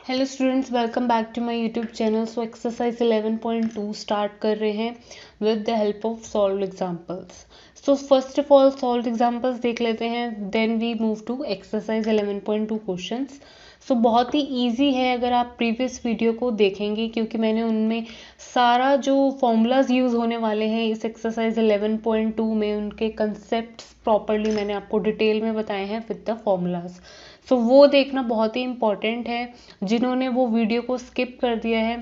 Hello students, welcome back to my YouTube channel. So exercise 11.2 start कर रहे हैं with the help of solved examples. So first of all solved examples देख लेते हैं, then we move to exercise 11.2 questions. So बहुत ही easy है अगर आप प्रीवियस वीडियो को देखेंगे, क्योंकि मैंने उनमें सारा जो फॉर्मूलाज यूज़ होने वाले हैं इस एक्सरसाइज 11.2 में, उनके कंसेप्ट्स प्रॉपरली मैंने आपको डिटेल में बताए हैं विद द फॉर्मूलाज। सो वो देखना बहुत ही इम्पॉर्टेंट है। जिन्होंने वो वीडियो को स्किप कर दिया है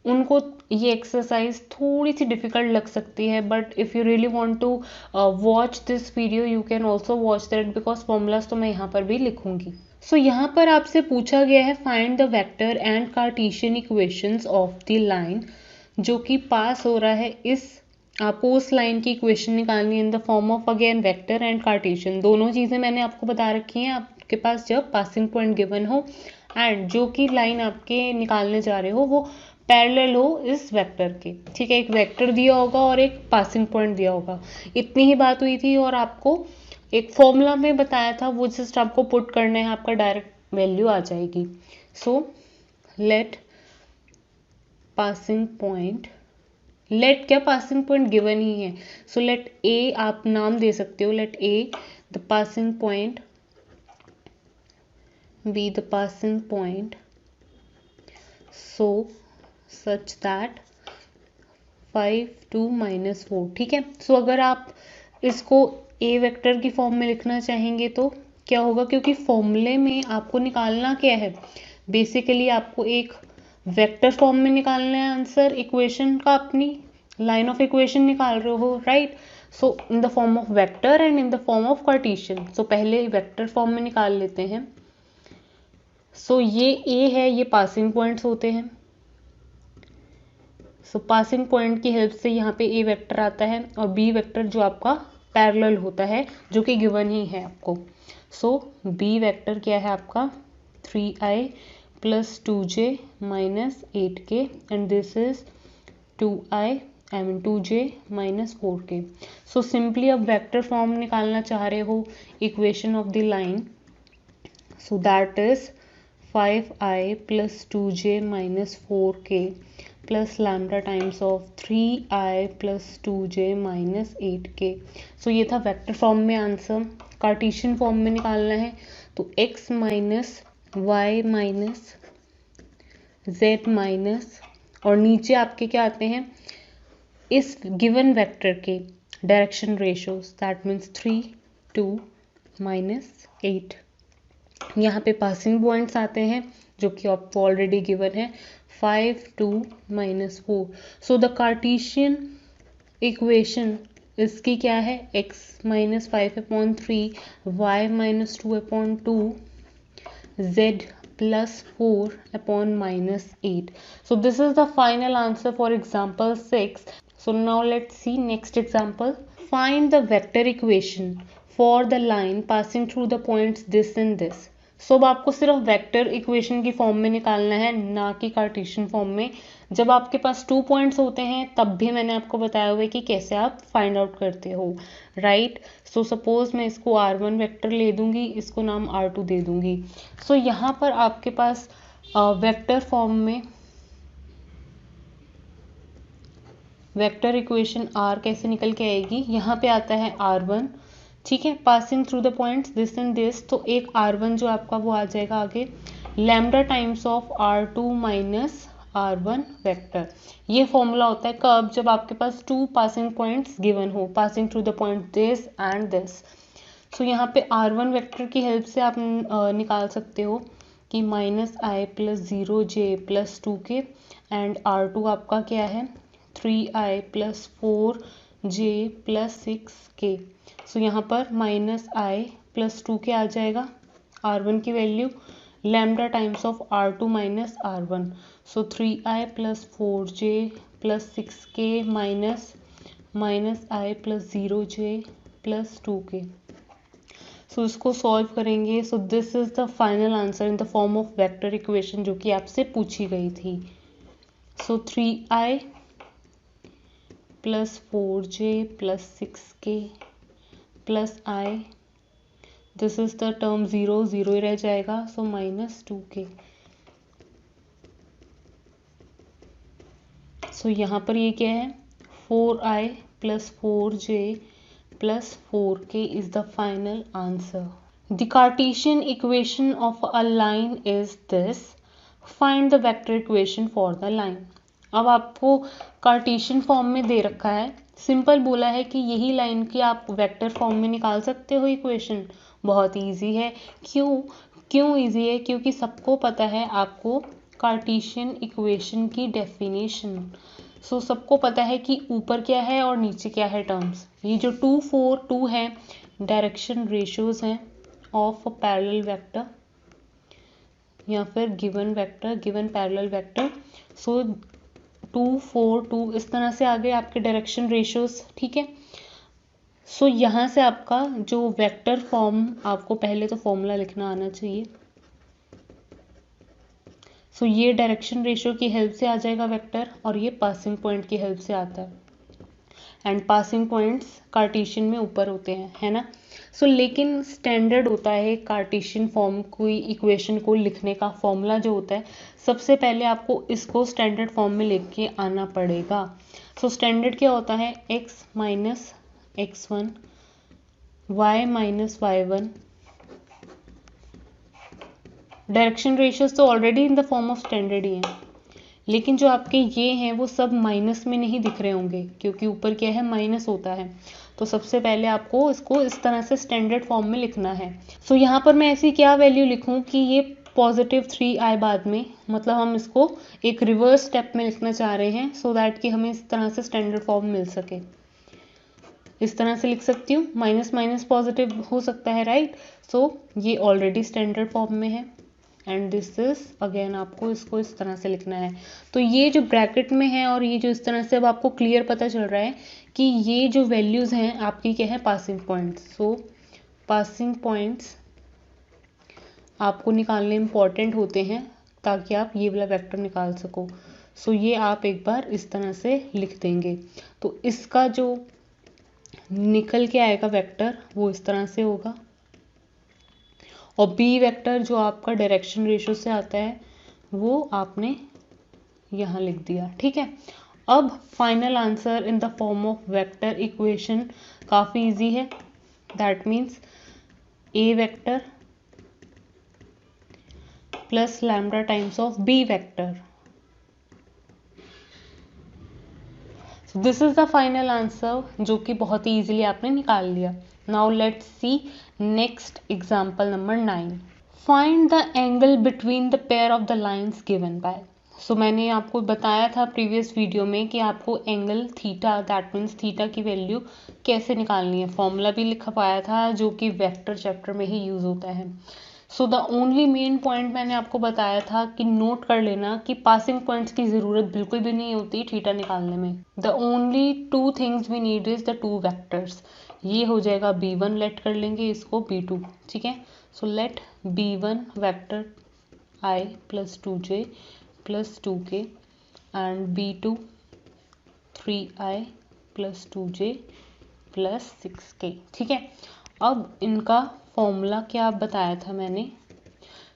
उनको ये एक्सरसाइज थोड़ी सी डिफिकल्ट लग सकती है, but if you really want to watch this video you can also watch that, because formulas तो मैं यहाँ पर भी लिखूंगी। सो यहाँ पर आपसे पूछा गया है find the vector and Cartesian equations of the line, जो कि पास हो रहा है। इस आपको उस लाइन की इक्वेशन निकालनी है इन the form of again vector and Cartesian. दोनों चीज़ें मैंने आपको बता रखी हैं आपके पास जब पासिंग पॉइंट गिवन हो एंड जो कि लाइन आपके निकालने जा रहे हो वो पैरेलल हो इस वेक्टर के। ठीक है, एक वेक्टर दिया होगा और एक पासिंग पॉइंट दिया होगा, इतनी ही बात हुई थी। और आपको एक फॉर्मूला में बताया था, वो जस्ट आपको पुट करना है, आपका डायरेक्ट वैल्यू आ जाएगी। So let passing point, let क्या पासिंग पॉइंट गिवन ही है, सो लेट ए आप नाम दे सकते हो, let A the passing point be the passing point so such that 5 2 minus 4। ठीक है, सो अगर आप इसको ए वेक्टर की फॉर्म में लिखना चाहेंगे तो क्या होगा, क्योंकि फॉर्मूले में आपको निकालना क्या है, बेसिकली आपको एक वेक्टर फॉर्म में निकालना है आंसर इक्वेशन का, अपनी लाइन ऑफ इक्वेशन निकाल रहे हो, right. So in the form of vector and in the form of Cartesian. So पहले वेक्टर फॉर्म में निकाल लेते हैं। सो ये ए है, ये पासिंग पॉइंट्स होते हैं। सो पासिंग पॉइंट की हेल्प से यहाँ पे ए वेक्टर आता है और बी वेक्टर जो आपका पैरेलल होता है, जो कि गिवन ही है आपको। सो बी वेक्टर क्या है आपका 3i plus 2j minus 8k and this is 2j minus 4k। So simply अब वेक्टर फॉर्म निकालना चाह रहे हो equation of the line, so that is 5i plus 2j minus 4k plus lambda times of 3i plus 2j minus 8k। So ये था vector form में answer. Cartesian form में निकालना है तो x minus Y minus Z minus, और नीचे आपके क्या आते हैं इस गिवन वेक्टर के डायरेक्शन रेशियोज, दैट मीन्स 3 2 माइनस 8। यहाँ पे पासिंग पॉइंट्स आते हैं जो कि आपको ऑलरेडी गिवन है 5 2 minus 4। So the Cartesian equation इसकी क्या है, x minus 5/3 y minus 2/2 z plus 4 minus 8। So this is the final answer for example 6। So now let's see next example. Find the vector equation for the line passing through the points this and this. So अब आपको सिर्फ vector equation की form में निकालना है, ना कि Cartesian form में। जब आपके पास 2 पॉइंट्स होते हैं तब भी मैंने आपको बताया हुआ है कि कैसे आप फाइंड आउट करते हो, राइट। सो सपोज मैं इसको r1 वेक्टर ले दूंगी, इसको नाम r2 दे दूंगी। सो यहाँ पर आपके पास वेक्टर फॉर्म में वेक्टर इक्वेशन r कैसे निकल के आएगी, यहाँ पे आता है r1, ठीक है, passing through the points this and this. तो एक r1 जो आपका वो आ जाएगा आगे lambda times of r2 minus r1 vector. ये फॉर्मूला होता है कब, जब आपके पास 2 पासिंग पॉइंट्स गिवन हो, passing through the point this and this. So यहाँ पे r1 वेक्टर की हेल्प से आप निकाल सकते हो कि minus I plus 0j plus 2k and r2 आपका क्या है 3i plus 4j plus 6k। सो यहाँ पर माइनस आई प्लस 2k आ जाएगा r1 की value, lambda times of r2 minus r1। So 3i plus 4j plus 6k minus I plus 0j plus 2k। सो इसको solve करेंगे। सो this is the final answer in the form of vector equation जो कि आपसे पूछी गई थी। सो 3i plus 4j plus 6k plus i, this is the term 0 0 ही रह जाएगा, सो माइनस 2k। सो यहाँ पर ये क्या है, 4i plus 4j plus 4k is the final answer. The Cartesian equation of a line is this. Find the vector equation for the line. अब आपको Cartesian form में दे रखा है, सिंपल बोला है कि यही लाइन की आप वेक्टर फॉर्म में निकाल सकते हो इक्वेशन। बहुत इजी है। क्यों इजी है? क्योंकि सबको पता है आपको कार्टेशियन इक्वेशन की डेफिनेशन। सो सबको पता है कि ऊपर क्या है और नीचे क्या है टर्म्स। ये जो 2 4 2 है डायरेक्शन रेशियोज हैं ऑफ पैरेलल वेक्टर या फिर given vector, given parallel vector. So 2 4 2 इस तरह से आ गए आपके डायरेक्शन रेशियोज, ठीक है। सो यहाँ से आपका जो वेक्टर फॉर्म, आपको पहले तो फॉर्मूला लिखना आना चाहिए। सो ये डायरेक्शन रेशियो की हेल्प से आ जाएगा वेक्टर, और ये पासिंग पॉइंट की हेल्प से आता है। एंड पासिंग पॉइंट्स कार्टेशियन में ऊपर होते हैं, है ना। सो लेकिन स्टैंडर्ड होता है कार्टेशियन फॉर्म कोई इक्वेशन को लिखने का फॉर्मूला जो होता है, सबसे पहले आपको इसको स्टैंडर्ड फॉर्म में लेके आना पड़ेगा। सो स्टैंडर्ड क्या होता है, x minus x1 y minus y1। Direction ratios तो already in the form of standard ही हैं, लेकिन जो आपके ये हैं वो सब माइनस में नहीं दिख रहे होंगे, क्योंकि ऊपर क्या है, माइनस होता है। तो सबसे पहले आपको इसको इस तरह से स्टैंडर्ड फॉर्म में लिखना है। सो यहाँ पर मैं ऐसी क्या वैल्यू लिखूँ कि ये पॉजिटिव 3i बाद में, मतलब हम इसको एक रिवर्स स्टेप में लिखना चाह रहे हैं, सो दैट कि हमें इस तरह से स्टैंडर्ड फॉर्म मिल सके। इस तरह से लिख सकती हूँ, माइनस माइनस पॉजिटिव हो सकता है, राइट। सो ये ऑलरेडी स्टैंडर्ड फॉर्म में है, एंड दिस इज अगेन आपको इसको इस तरह से लिखना है। तो ये जो ब्रैकेट में है और ये जो इस तरह से, अब आपको क्लियर पता चल रहा है कि ये जो वैल्यूज हैं आपकी क्या है, पासिंग पॉइंट्स। सो पासिंग पॉइंट्स आपको निकालने इंपॉर्टेंट होते हैं ताकि आप ये वाला वेक्टर निकाल सको। सो ये आप एक बार इस तरह से लिख देंगे, तो इसका जो निकल के आएगा वेक्टर वो इस तरह से होगा, और बी वेक्टर जो आपका डायरेक्शन रेशियो से आता है वो आपने यहाँ लिख दिया, ठीक है। अब final answer in the form of vector equation काफ़ी इजी है। That means A vector plus lambda times of B vector. This is the final answer, जो कि बहुत ही इजीली आपने निकाल लिया। Now let's see next example number 9। Find the angle between the pair of the lines given by. So मैंने आपको बताया था प्रीवियस वीडियो में कि आपको angle theta, that means theta की वैल्यू कैसे निकालनी है। फॉर्मूला भी लिखा पाया था जो कि वेक्टर चैप्टर में ही यूज होता है। So the only main point मैंने आपको बताया था कि नोट कर लेना कि पासिंग पॉइंट्स की ज़रूरत बिल्कुल भी नहीं होती थीटा निकालने में। The only 2 things we need is the 2 vectors. ये हो जाएगा b1, लेट कर लेंगे इसको b2, ठीक है। So late b1 vector i plus 2j plus 2k and b2 3i plus 2j plus 6k, ठीक है। अब इनका फॉर्मूला क्या बताया था मैंने,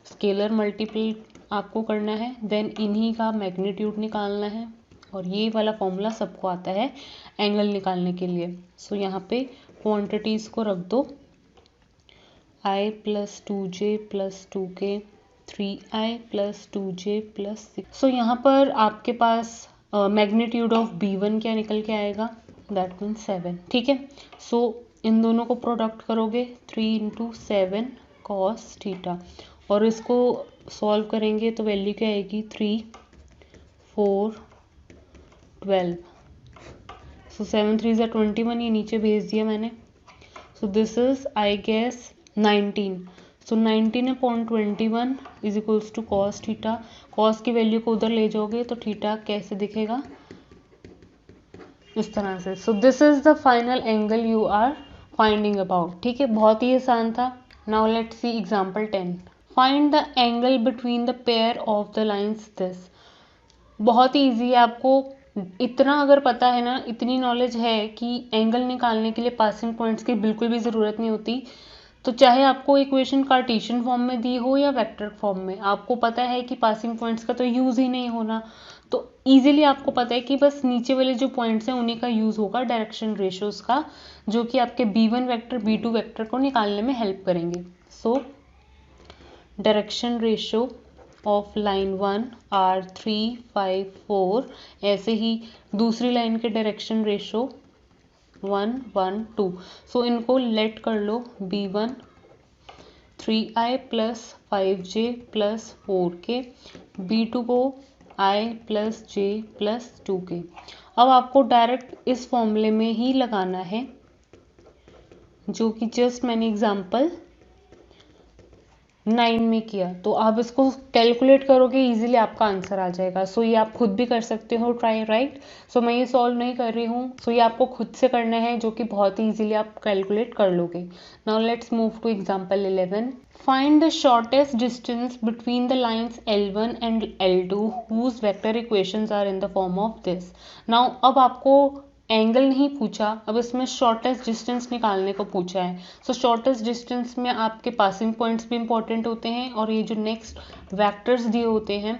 स्केलर मल्टीपल आपको करना है, देन इन्हीं का मैग्नीट्यूड निकालना है, और ये वाला फॉर्मूला सबको आता है एंगल निकालने के लिए। सो यहाँ पे क्वांटिटीज़ को रख दो, i plus 2j plus 2k 3i plus 2j plus 6। सो यहाँ पर आपके पास मैग्नीट्यूड ऑफ b1 क्या निकल के आएगा, दैट मीन्स 7, ठीक है। सो इन दोनों को प्रोडक्ट करोगे 3 × 7 cos थीटा, और इसको सॉल्व करेंगे तो वैल्यू क्या आएगी, 3 4 12। सो 7 3 ज़ा 21, ये नीचे भेज दिया मैंने। So this is I guess 19। So 19/21 is equals to cos theta. cos की वैल्यू को उधर ले जाओगे तो थीटा कैसे दिखेगा, इस तरह से। So this is the final angle you are finding about, ठीक है। बहुत ही आसान था। Now let's see example 10। Find the angle between the pair of the lines this. बहुत ही ईजी है, आपको इतना अगर पता है ना, इतनी नॉलेज है कि एंगल निकालने के लिए पासिंग पॉइंट्स की बिल्कुल भी ज़रूरत नहीं होती। तो चाहे आपको इक्वेशन कार्टेशियन फॉर्म में दी हो या वेक्टर फॉर्म में, आपको पता है कि पासिंग पॉइंट्स का तो यूज़ ही नहीं होना। तो इजीली आपको पता है कि बस नीचे वाले जो पॉइंट्स हैं उन्हीं का यूज होगा डायरेक्शन रेशियोज का, जो कि आपके b1 वेक्टर b2 वेक्टर को निकालने में हेल्प करेंगे। So direction ratio of line 1 are 3 5 4, ऐसे ही दूसरी लाइन के डायरेक्शन रेशियो 1 1 2। सो इनको लेट कर लो b1 3i plus 5j plus 4k, b2 को i plus j plus 2k। अब आपको डायरेक्ट इस फॉर्मूले में ही लगाना है जो कि जस्ट मैंने एग्जांपल 9 में किया। तो आप इसको कैलकुलेट करोगे इजीली आपका आंसर आ जाएगा। सो ये आप खुद भी कर सकते हो ट्राई, राइट। सो मैं ये सॉल्व नहीं कर रही हूँ, सो ये आपको खुद से करना है, जो कि बहुत ही इजीली आप कैलकुलेट कर लोगे। Now let's move two example 11। Find the shortest distance between the lines L1 and L2 whose vector equations are in the form of this. Now अब आपको एंगल नहीं पूछा, अब इसमें शॉर्टेस्ट डिस्टेंस निकालने को पूछा है। सो शॉर्टेस्ट डिस्टेंस में आपके पासिंग पॉइंट्स भी इंपॉर्टेंट होते हैं, और ये जो नेक्स्ट वेक्टर्स दिए होते हैं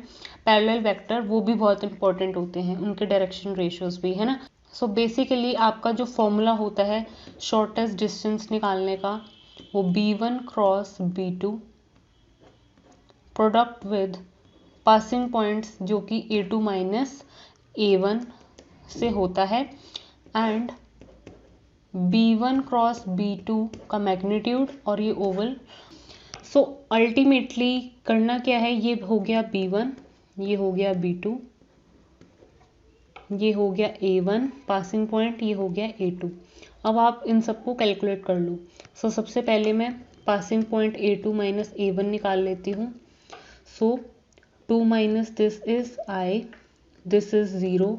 पैरेलल वेक्टर, वो भी बहुत इंपॉर्टेंट होते हैं, उनके डायरेक्शन रेशियोज भी, है ना। सो बेसिकली आपका जो फॉर्मूला होता है शॉर्टेस्ट डिस्टेंस निकालने का, वो b1 cross b2 product with passing points जो कि a2 माइनस a1 से होता है, एंड b1 क्रॉस b2 का मैग्नीट्यूड और ये ओवल। सो अल्टीमेटली करना क्या है, ये हो गया b1, ये हो गया b2, ये हो गया a1 पासिंग पॉइंट, ये हो गया a2। अब आप इन सबको कैलकुलेट कर लो। सो सबसे पहले मैं passing point a2 minus a1 निकाल लेती हूँ। सो 2 minus this is i, this is 0,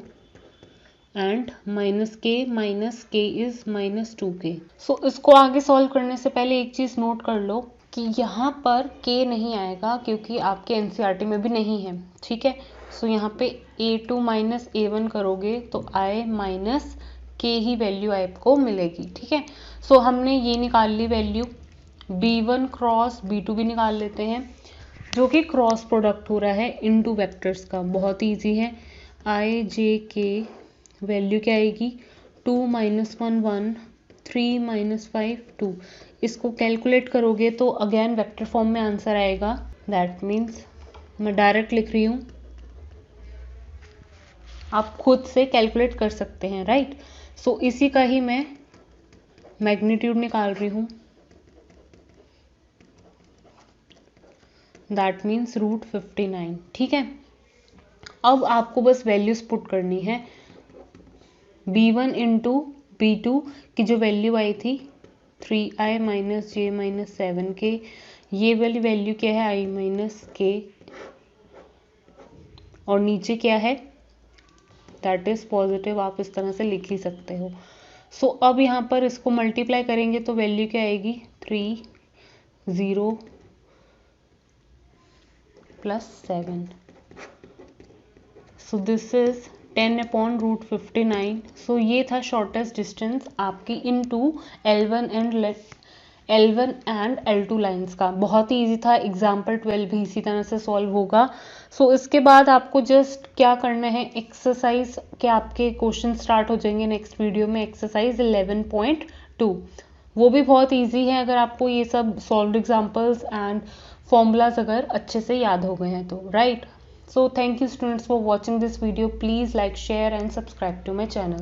and minus k is minus 2k। सो इसको आगे सॉल्व करने से पहले एक चीज़ नोट कर लो कि यहाँ पर k नहीं आएगा, क्योंकि आपके एनसीईआरटी में भी नहीं है, ठीक है। सो यहाँ पे a2 माइनस a1 करोगे तो i minus k he value आपको मिलेगी, ठीक है। सो हमने ये निकाल ली वैल्यू। b1 क्रॉस b2 भी निकाल लेते हैं, जो कि क्रॉस प्रोडक्ट हो रहा है इन टू वैक्टर्स का, बहुत ईजी है। i j k वैल्यू क्या आएगी, 2 माइनस 1 1, 3 माइनस 5 2। इसको कैलकुलेट करोगे तो अगेन वेक्टर फॉर्म में आंसर आएगा। दैट मीन्स मैं डायरेक्ट लिख रही हूँ, आप खुद से कैलकुलेट कर सकते हैं, राइट। सो इसी का ही मैं मैग्नीट्यूड निकाल रही हूँ, दैट मीन्स √59, ठीक है। अब आपको बस वैल्यूज पुट करनी है। b1 इंटू b2 की जो वैल्यू आई थी 3i minus j minus 7k, ये वाली वैल्यू क्या है i माइनस k, और नीचे क्या है दैट इज पॉजिटिव, आप इस तरह से लिख ही सकते हो। सो अब यहाँ पर इसको मल्टीप्लाई करेंगे तो वैल्यू क्या आएगी 3 0 plus 7। So this is 10 upon √59। सो ये था शॉर्टेस्ट डिस्टेंस आपकी इन to L1 and L2 lines का। बहुत ही इजी था, एग्जाम्पल 12 भी इसी तरह से सॉल्व होगा। सो इसके बाद आपको जस्ट क्या करना है, एक्सरसाइज के आपके क्वेश्चन स्टार्ट हो जाएंगे नेक्स्ट वीडियो में, एक्सरसाइज 11.2। वो भी बहुत इजी है अगर आपको ये सब सॉल्व्ड एग्जाम्पल्स एंड फॉर्मूलाज अगर अच्छे से याद हो गए हैं तो, right. So thank you students for watching this video. Please like, share and subscribe to my channel.